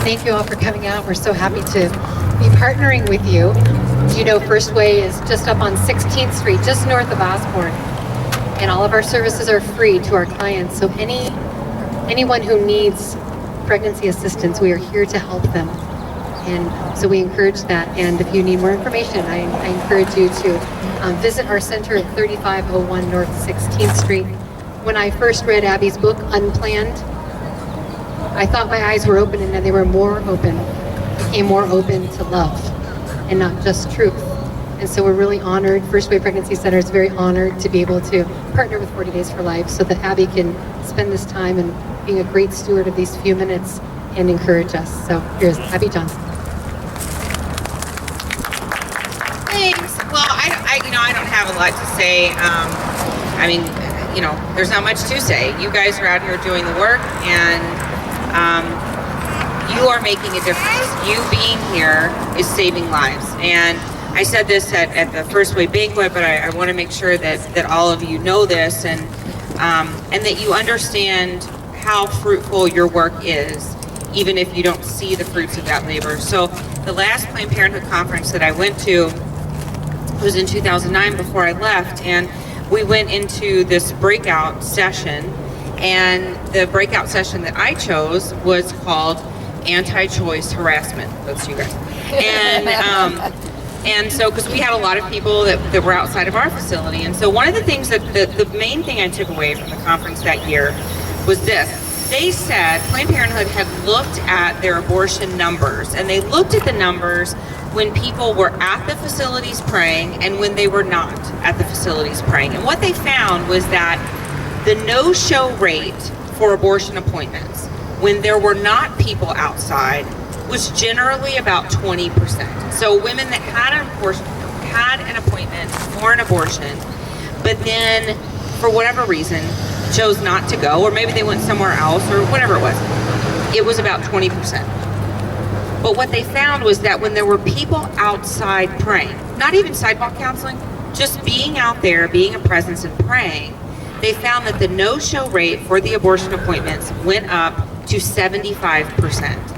Thank you all for coming out. We're so happy to be partnering with you. You know, First Way is just up on 16th Street, just north of Osborne. And all of our services are free to our clients. So anyone who needs pregnancy assistance, we are here to help them. And so we encourage that. And if you need more information, I encourage you to visit our center at 3501 North 16th Street. When I first read Abby's book, Unplanned, I thought my eyes were open, and then they were more open, became more open to love and not just truth. And so we're really honored, First Way Pregnancy Center is very honored to be able to partner with 40 Days for Life so that Abby can spend this time and being a great steward of these few minutes and encourage us. So here's Abby Johnson. Thanks. Well, I don't have a lot to say. There's not much to say. You guys are out here doing the work, and you are making a difference. You being here is saving lives. And I said this at the First Way banquet, but I want to make sure that all of you know this, and that you understand how fruitful your work is, even if you don't see the fruits of that labor. So the last Planned Parenthood conference that I went to was in 2009 before I left, and we went into this breakout session, and the breakout session that I chose was called Anti-Choice Harassment. That's you guys. And so, because we had a lot of people that were outside of our facility, and so one of the things the main thing I took away from the conference that year was this. They said Planned Parenthood had looked at their abortion numbers, and they looked at the numbers when people were at the facilities praying and when they were not at the facilities praying. And what they found was that the no-show rate for abortion appointments, when there were not people outside, was generally about 20%. So women that had an appointment for an abortion, but then for whatever reason chose not to go, or maybe they went somewhere else, or whatever it was about 20%. But what they found was that when there were people outside praying, not even sidewalk counseling, just being out there, being a presence and praying, they found that the no-show rate for the abortion appointments went up to 75%.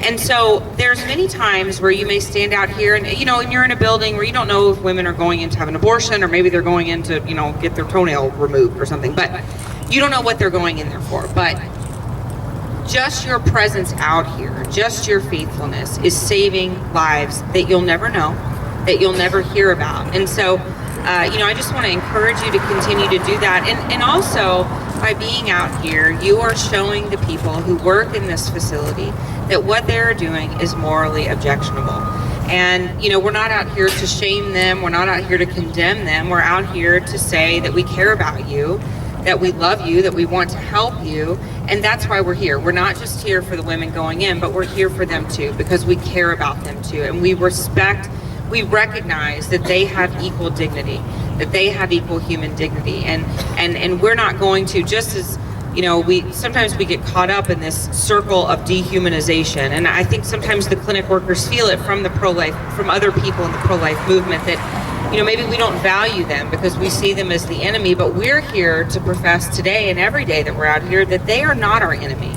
And so there's many times where you may stand out here and you're in a building where you don't know if women are going in to have an abortion, or maybe they're going in to, get their toenail removed or something, but you don't know what they're going in there for. But just your presence out here, just your faithfulness is saving lives that you'll never know, that you'll never hear about. And so, I just want to encourage you to continue to do that. And also, by being out here, you are showing the people who work in this facility that what they're doing is morally objectionable. And, we're not out here to shame them. We're not out here to condemn them. We're out here to say that we care about you, that we love you, that we want to help you. And that's why we're here. We're not just here for the women going in, but we're here for them too, because we care about them too. And we recognize that they have equal dignity, that they have equal human dignity. And we're not going to, just as, sometimes we get caught up in this circle of dehumanization. And I think sometimes the clinic workers feel it from the pro-life, from other people in the pro-life movement, that maybe we don't value them because we see them as the enemy, but we're here to profess today and every day that we're out here that they are not our enemy,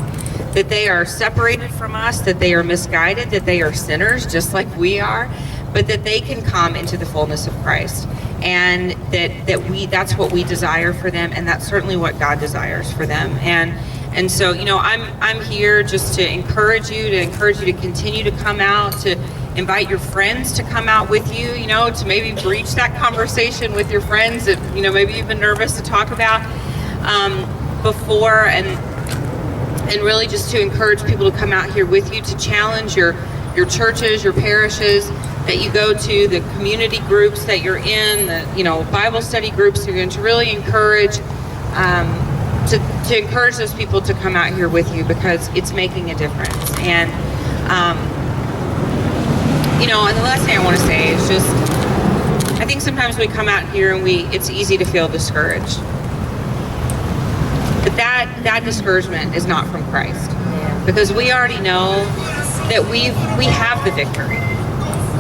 that they are separated from us, that they are misguided, that they are sinners just like we are, but that they can come into the fullness of Christ. And that's what we desire for them, and that's certainly what God desires for them. And so, I'm here just to encourage you to continue to come out, to invite your friends to come out with you, to maybe breach that conversation with your friends that, maybe you've been nervous to talk about before, and really just to encourage people to come out here with you, to challenge your churches, your parishes that you go to, the community groups that you're in, the Bible study groups you're in, to really encourage to encourage those people to come out here with you, because it's making a difference. And and the last thing I want to say is just, I think sometimes we come out here and it's easy to feel discouraged. But that discouragement is not from Christ. Because we already know that we have the victory.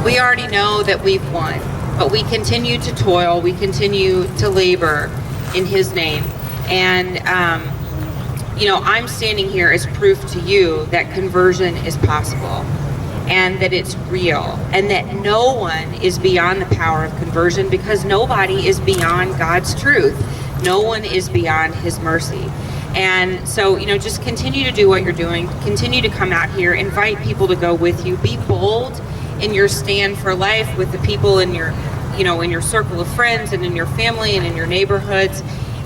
We already know that we've won. But we continue to toil, we continue to labor in His name. And I'm standing here as proof to you that conversion is possible and that it's real and that no one is beyond the power of conversion, because nobody is beyond God's truth. No one is beyond his mercy. And so, just continue to do what you're doing. Continue to come out here, invite people to go with you. Be bold in your stand for life with the people in your, in your circle of friends and in your family and in your neighborhoods.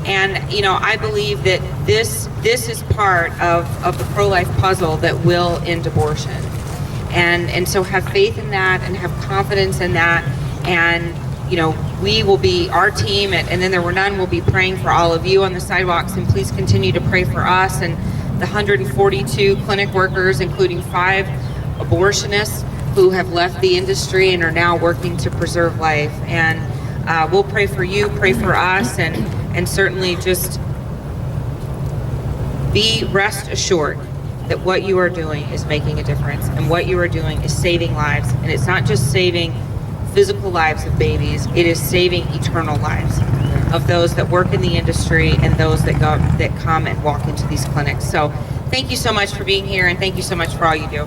And, I believe that this is part of the pro-life puzzle that will end abortion. And so have faith in that and have confidence in that. And, we will be, our team, and then there were none, will be praying for all of you on the sidewalks. And please continue to pray for us and the 142 clinic workers, including 5 abortionists who have left the industry and are now working to preserve life. And we'll pray for you, pray for us, and certainly just be rest assured that what you are doing is making a difference, and what you are doing is saving lives. And it's not just saving physical lives of babies, it is saving eternal lives of those that work in the industry and those that come and walk into these clinics. So thank you so much for being here, and thank you so much for all you do.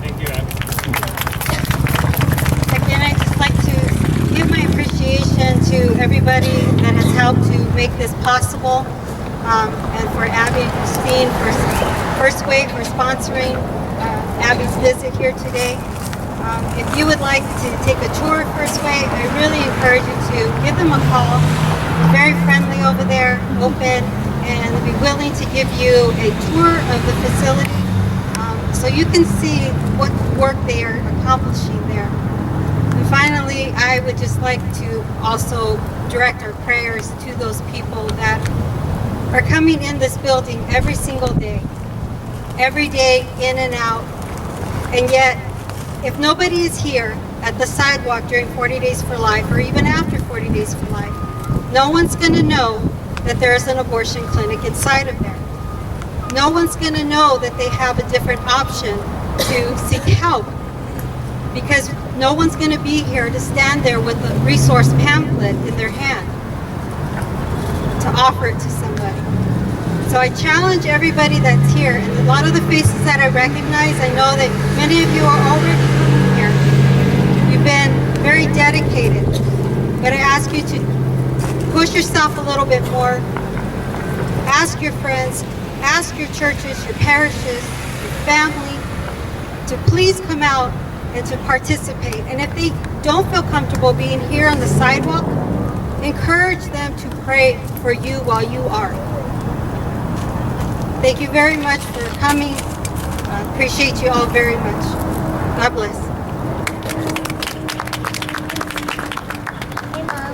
Thank you, Abby. Again, I'd just like to give my appreciation to everybody that has helped to make this possible, and for Abby and Christine for First Wave for sponsoring Abby's visit here today. If you would like to take a tour of First Wave, I really encourage you to give them a call. They're very friendly over there, open, and they'll be willing to give you a tour of the facility, so you can see what work they are accomplishing there. And finally, I would just like to also direct our prayers to those people that are coming in this building every single day, in and out, and yet, if nobody is here at the sidewalk during 40 Days for Life, or even after 40 Days for Life, no one's going to know that there's an abortion clinic inside of there. No one's going to know that they have a different option to seek help, because no one's going to be here to stand there with a resource pamphlet in their hand to offer it to somebody. So I challenge everybody that's here, and a lot of the faces that I recognize, I know that many of you are already here. You've been very dedicated, but I ask you to push yourself a little bit more. Ask your friends, ask your churches, your parishes, your family to please come out and to participate. And if they don't feel comfortable being here on the sidewalk, encourage them to pray for you while you are. Thank you very much for coming. Appreciate you all very much. God bless.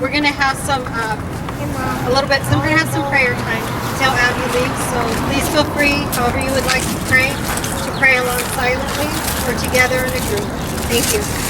We're gonna have some, we're gonna have some prayer time until Abby leaves. So please feel free, however you would like to pray along silently or together in a group. Thank you.